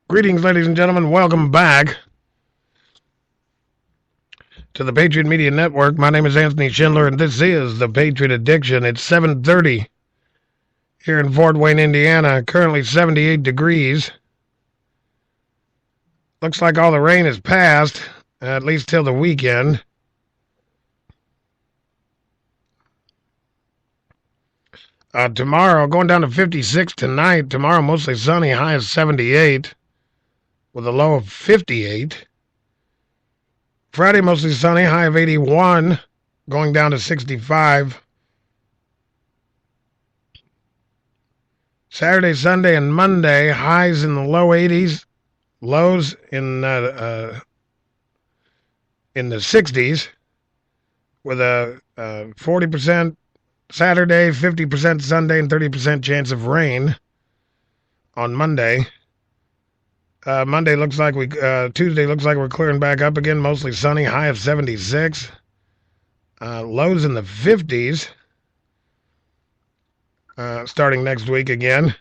Greetings, ladies and gentlemen. Welcome back to the Patriot Media Network. My name is Anthony Schindler, and this is the Patriot Addiction. It's 7:30 here in Fort Wayne, Indiana. Currently 78 degrees. Looks like all the rain is past, at least till the weekend. Tomorrow, going down to 56 tonight. Tomorrow, mostly sunny, high of 78, with a low of 58. Friday, mostly sunny, high of 81, going down to 65. Saturday, Sunday, and Monday, highs in the low 80s, lows in the 60s, with a 40% Saturday, 50% Sunday, and 30% chance of rain on Monday. Monday looks like Tuesday looks like we're clearing back up again, mostly sunny, high of 76. Lows in the 50s. Starting next week again.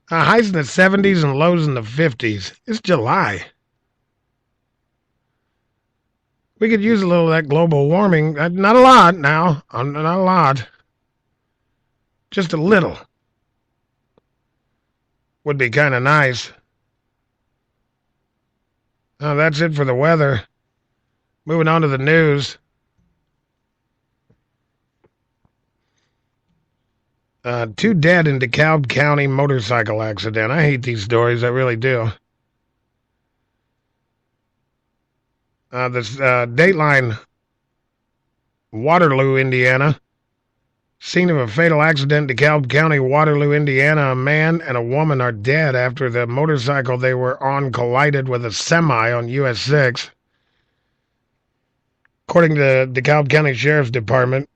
Highs in the 70s and lows in the 50s. It's July. We could use a little of that global warming. Not a lot now. Not a lot. Just a little. Would be kind of nice. That's it for the weather. Moving on to the news. Two dead in DeKalb County motorcycle accident. I hate these stories. I really do. This Dateline, Waterloo, Indiana. Scene of a fatal accident in DeKalb County, Waterloo, Indiana. A man and a woman are dead after the motorcycle they were on collided with a semi on US 6. According to the DeKalb County Sheriff's Department,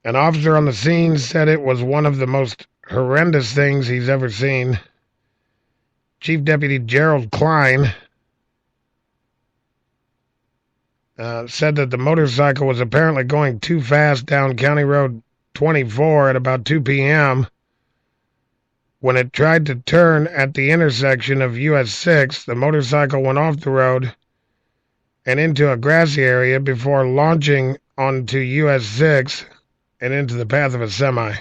an officer on the scene said it was one of the most horrendous things he's ever seen. Chief Deputy Gerald Klein said that the motorcycle was apparently going too fast down County Road 24 at about 2 p.m. When it tried to turn at the intersection of US 6, the motorcycle went off the road and into a grassy area before launching onto US 6 and into the path of a semi.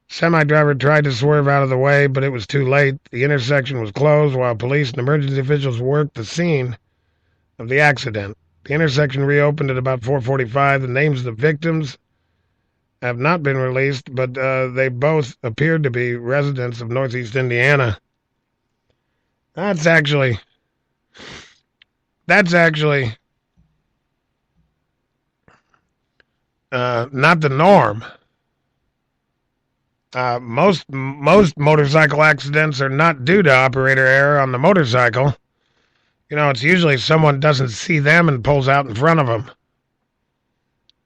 Semi driver tried to swerve out of the way, but it was too late. The intersection was closed while police and emergency officials worked the scene of the accident. The intersection reopened at about 4:45. The names of the victims have not been released, but they both appeared to be residents of Northeast Indiana. That's actually not the norm. Most motorcycle accidents are not due to operator error on the motorcycle. You know, it's usually someone doesn't see them and pulls out in front of them.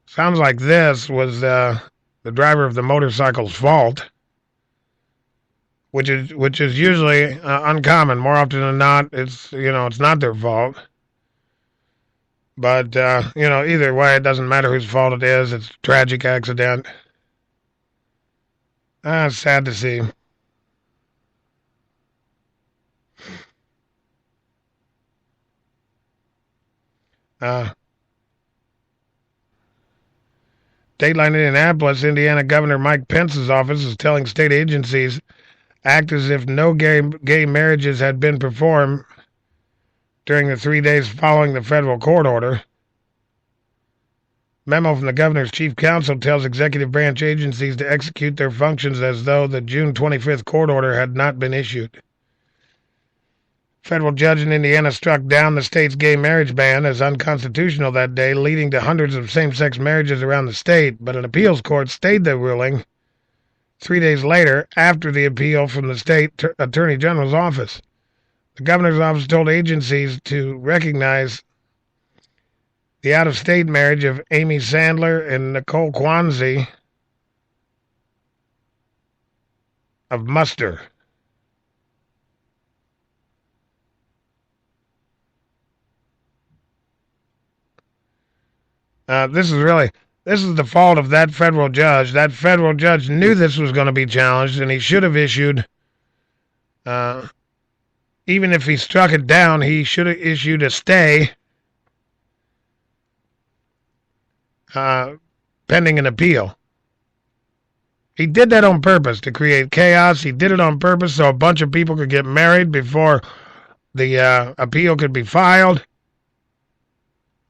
Sounds like this was the driver of the motorcycle's fault, which is usually uncommon. More often than not, it's not their fault. But either way, it doesn't matter whose fault it is. It's a tragic accident. Sad to see. Dateline Indianapolis, Indiana Governor Mike Pence's office is telling state agencies act as if no gay marriages had been performed during the 3 days following the federal court order. Memo from the governor's chief counsel tells executive branch agencies to execute their functions as though the June 25th court order had not been issued. Federal judge in Indiana struck down the state's gay marriage ban as unconstitutional that day, leading to hundreds of same-sex marriages around the state, but an appeals court stayed the ruling 3 days later after the appeal from the state attorney general's office. The governor's office told agencies to recognize the out-of-state marriage of Amy Sandler and Nicole Kwanzi of Muster. This is really This is the fault of that federal judge. That federal judge knew this was going to be challenged, and he should have issued, uh, even if he struck it down, he should have issued a stay pending an appeal. He did that on purpose to create chaos. He did it on purpose so a bunch of people could get married before the appeal could be filed.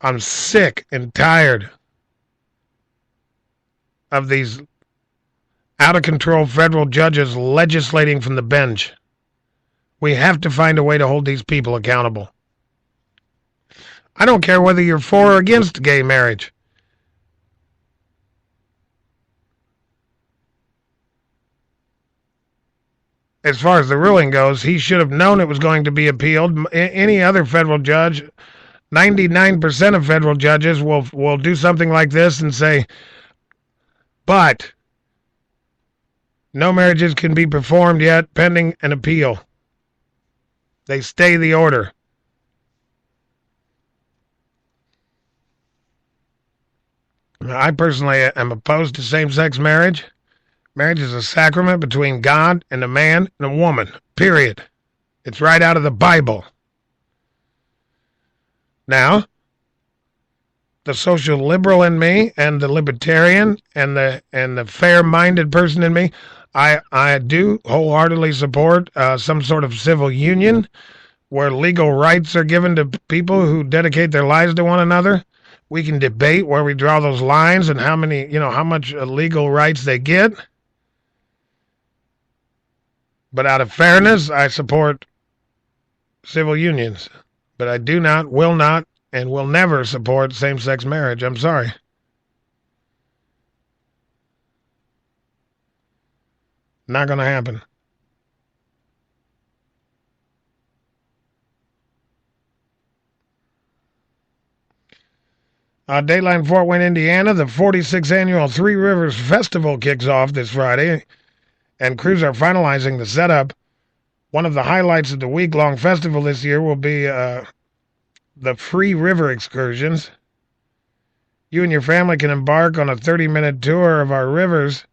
I'm sick and tired of these out of control federal judges legislating from the bench. We have to find a way to hold these people accountable. I don't care whether you're for or against gay marriage. As far as the ruling goes, he should have known it was going to be appealed. Any other federal judge, 99% of federal judges will do something like this and say, but no marriages can be performed yet pending an appeal. They stay the order. I personally am opposed to same-sex marriage. Marriage is a sacrament between God and a man and a woman, period. It's right out of the Bible. Now, the social liberal in me and the libertarian and the fair-minded person in me, I do wholeheartedly support some sort of civil union where legal rights are given to people who dedicate their lives to one another. We can debate where we draw those lines and how much legal rights they get. But out of fairness, I support civil unions. But I do not, will not, and will never support same-sex marriage. I'm sorry. Not going to happen. Dateline Fort Wayne, Indiana, the 46th annual Three Rivers Festival kicks off this Friday, and crews are finalizing the setup. One of the highlights of the week-long festival this year will be the free river excursions. You and your family can embark on a 30-minute tour of our rivers,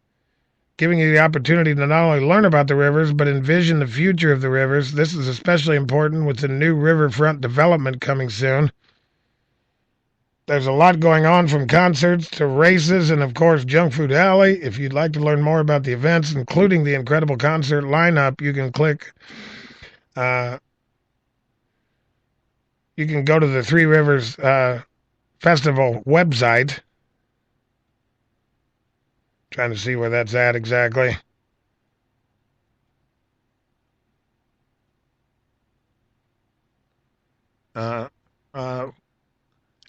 giving you the opportunity to not only learn about the rivers, but envision the future of the rivers. This is especially important with the new riverfront development coming soon. There's a lot going on, from concerts to races and, of course, Junk Food Alley. If you'd like to learn more about the events, including the incredible concert lineup, you can click. You can go to the Three Rivers Festival website. Trying to see where that's at exactly.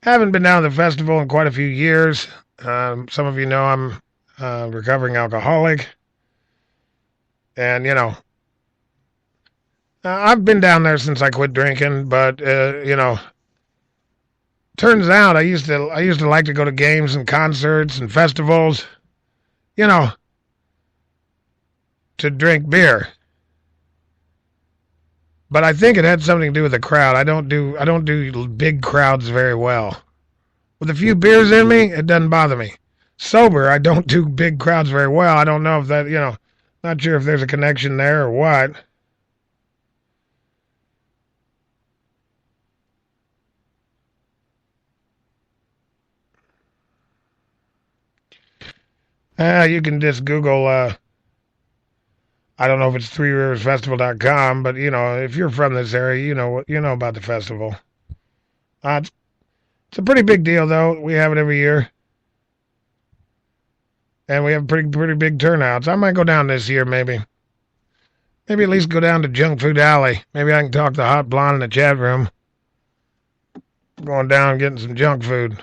Haven't been down to the festival in quite a few years. Some of you know I'm a recovering alcoholic. And, I've been down there since I quit drinking, but, turns out I used to like to go to games and concerts and festivals, to drink beer. But I think it had something to do with the crowd. I don't do big crowds very well. With a few beers in me, it doesn't bother me. Sober, I don't do big crowds very well. I don't know if that, not sure if there's a connection there or what. You can just Google, I don't know if it's threeriversfestival.com, but, if you're from this area, you know about the festival. It's a pretty big deal, though. We have it every year. And we have pretty big turnouts. I might go down this year, maybe. Maybe at least go down to Junk Food Alley. Maybe I can talk to Hot Blonde in the chat room. Going down and getting some junk food.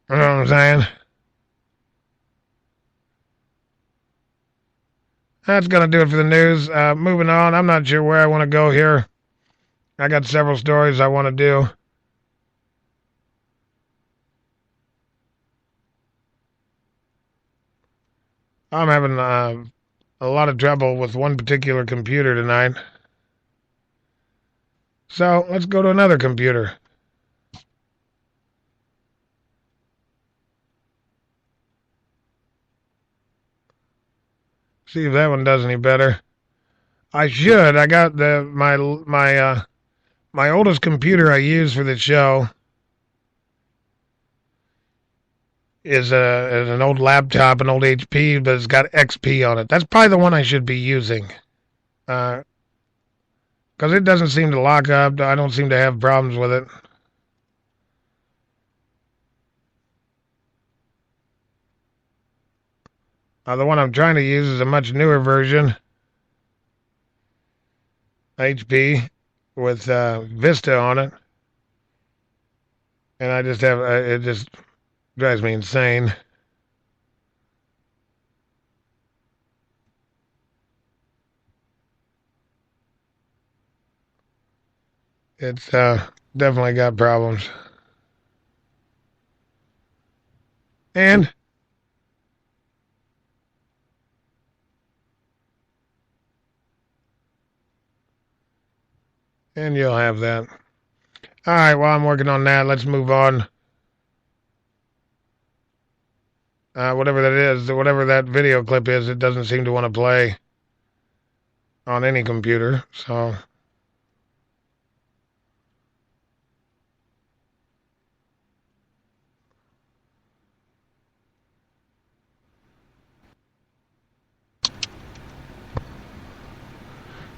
You know what I'm saying? That's going to do it for the news. Moving on. I'm not sure where I want to go here. I got several stories I want to do. I'm having a lot of trouble with one particular computer tonight. So let's go to another computer. See if that one does any better. I should. I got my oldest computer I use for the show is an old laptop, an old HP, but it's got XP on it. That's probably the one I should be using. Because it doesn't seem to lock up. I don't seem to have problems with it. The one I'm trying to use is a much newer version. HP with Vista on it. And I just have, it just drives me insane. It's definitely got problems. And you'll have that. All right, while I'm working on that, let's move on. Whatever that is, whatever that video clip is, it doesn't seem to want to play on any computer, so...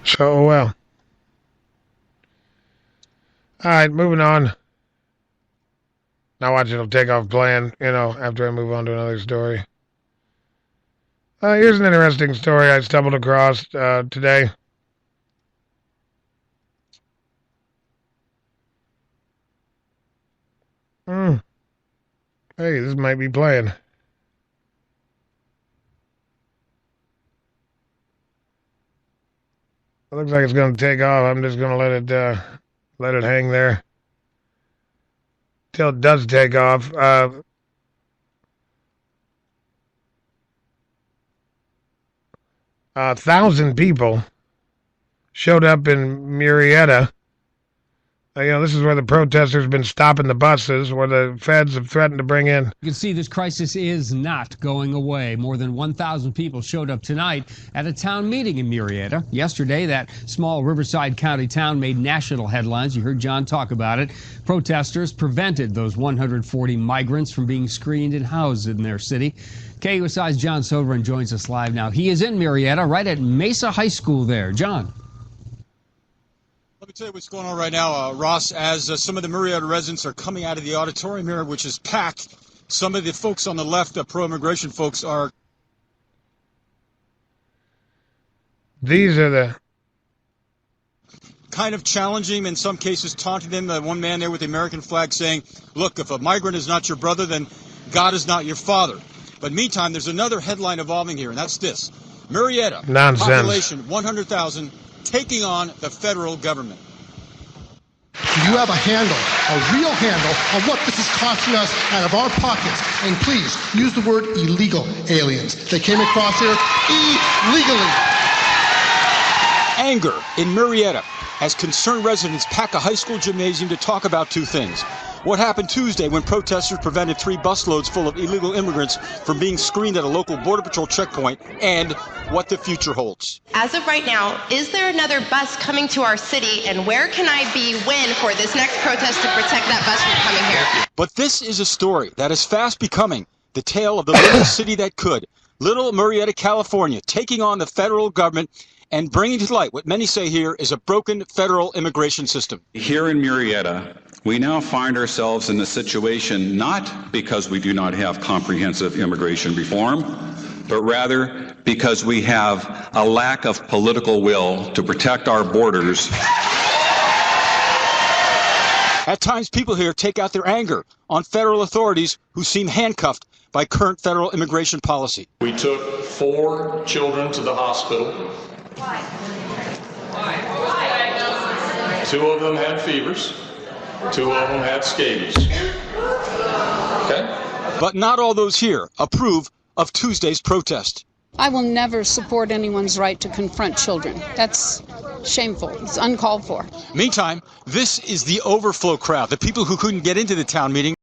So, well. Alright, moving on. Now watch it'll take off playing, after I move on to another story. Here's an interesting story I stumbled across today. Hey, this might be playing. It looks like it's going to take off. I'm just going to let it hang there till it does take off. 1,000 people showed up in Murrieta. This is where the protesters have been stopping the buses, where the feds have threatened to bring in. You can see this crisis is not going away. More than 1,000 people showed up tonight at a town meeting in Murrieta. Yesterday, that small Riverside County town made national headlines. You heard John talk about it. Protesters prevented those 140 migrants from being screened and housed in their city. KUSI's John Soderman joins us live now. He is in Murrieta, right at Mesa High School there. John. Let me tell you what's going on right now, Ross, as some of the Murrieta residents are coming out of the auditorium here, which is packed. Some of the folks on the left, pro-immigration folks, are... These are the... kind of challenging, in some cases taunting them. One man there with the American flag saying, look, if a migrant is not your brother, then God is not your father. But meantime, there's another headline evolving here, and that's this. Murrieta, nonsense. Population 100,000, taking on the federal government. Do you have a handle, a real handle, on what this is costing us out of our pockets? And please, use the word illegal aliens. They came across here illegally. Anger in Murrieta as concerned residents pack a high school gymnasium to talk about two things. What happened Tuesday when protesters prevented 3 busloads full of illegal immigrants from being screened at a local Border Patrol checkpoint, and what the future holds. As of right now, is there another bus coming to our city, and where can I be when for this next protest to protect that bus from coming here? But this is a story that is fast becoming the tale of the little city that could. Little Murrieta, California, taking on the federal government and bringing to light what many say here is a broken federal immigration system. Here in Murrieta, we now find ourselves in a situation not because we do not have comprehensive immigration reform, but rather because we have a lack of political will to protect our borders. At times, people here take out their anger on federal authorities who seem handcuffed by current federal immigration policy. We took 4 children to the hospital. Why? 2 of them had fevers. 2 of them had scabies. Okay? But not all those here approve of Tuesday's protest. I will never support anyone's right to confront children. That's shameful. It's uncalled for. Meantime, this is the overflow crowd, the people who couldn't get into the town meeting.